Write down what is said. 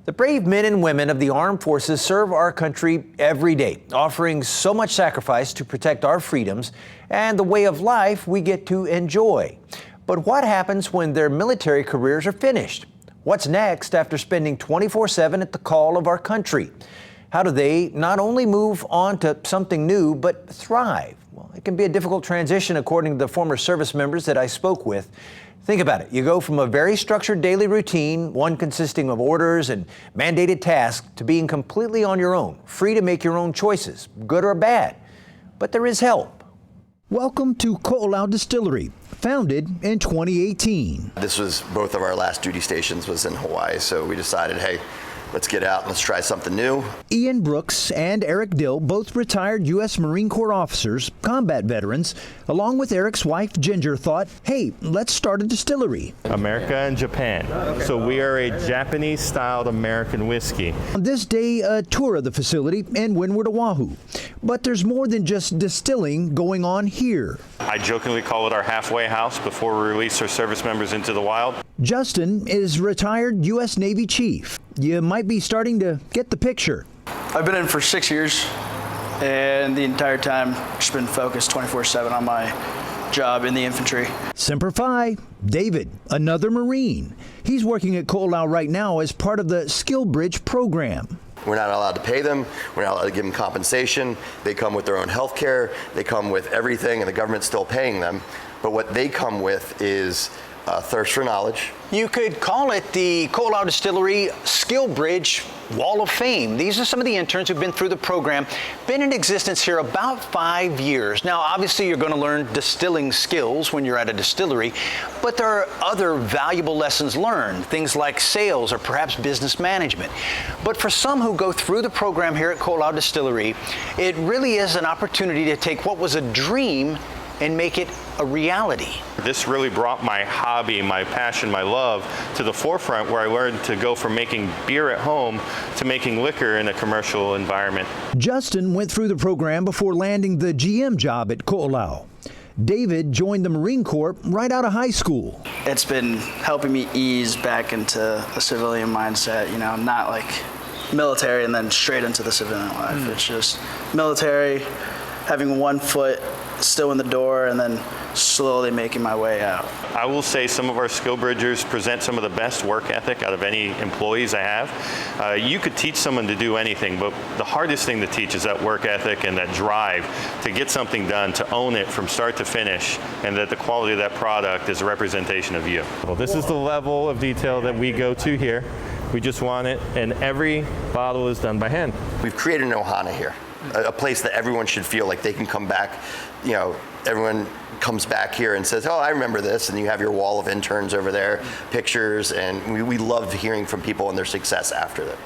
The brave men and women of the armed forces serve our country every day, offering so much sacrifice to protect our freedoms and the way of life we get to enjoy. But what happens when their military careers are finished? What's next after spending 24/7 at the call of our country? How do they not only move on to something new, but thrive? Well, it can be a difficult transition, according to the former service members that I spoke with. Think about it. You go from a very structured daily routine, one consisting of orders and mandated tasks, to being completely on your own, free to make your own choices, good or bad. But there is help. Welcome to Koolau Distillery, founded in 2018. This was both of our last duty stations was in Hawaii, so we decided, hey, let's get out and let's try something new. Ian Brooks and Eric Dill, both retired U.S. Marine Corps officers, combat veterans, along with Eric's wife Ginger, thought, hey, let's start a distillery. America and Japan. So we are a Japanese-styled American whiskey. On this day, a tour of the facility in Windward, Oahu. But there's more than just distilling going on here. I jokingly call it our halfway house before we release our service members into the wild. Justin is retired U.S. Navy chief. You might be starting to get the picture. I've been in for 6 years, and the entire time just been focused 24/7 on my job in the infantry. Semper Fi, David, another Marine. He's working at Koolau right now as part of the Skill Bridge program. We're not allowed to pay them. We're not allowed to give them compensation. They come with their own health care. They come with everything, and the government's still paying them. But what they come with is thirst for knowledge. You could call it the Koolau Distillery Skill Bridge Wall of Fame. These are some of the interns who've been through the program, been in existence here about 5 years. Now, obviously, you're going to learn distilling skills when you're at a distillery, but there are other valuable lessons learned, things like sales or perhaps business management. But for some who go through the program here at Koolau Distillery, it really is an opportunity to take what was a dream and make it a reality. This really brought my hobby, my passion, my love to the forefront, where I learned to go from making beer at home to making liquor in a commercial environment. Justin went through the program before landing the GM job at Koolau. David joined the Marine Corps right out of high school. It's been helping me ease back into a civilian mindset, you know, not like military and then straight into the civilian life. It's just military, having one foot still in the door and then slowly making my way out. I will say some of our skill bridgers present some of the best work ethic out of any employees I have. You could teach someone to do anything, but the hardest thing to teach is that work ethic and that drive to get something done, to own it from start to finish, and that the quality of that product is a representation of you. Well, this is the level of detail that we go to here. We just want it, and every bottle is done by hand. We've created an ohana here, a place that everyone should feel like they can come back. You know, everyone comes back here and says, oh, I remember this, and you have your wall of interns over there, pictures, and we love hearing from people and their success after that.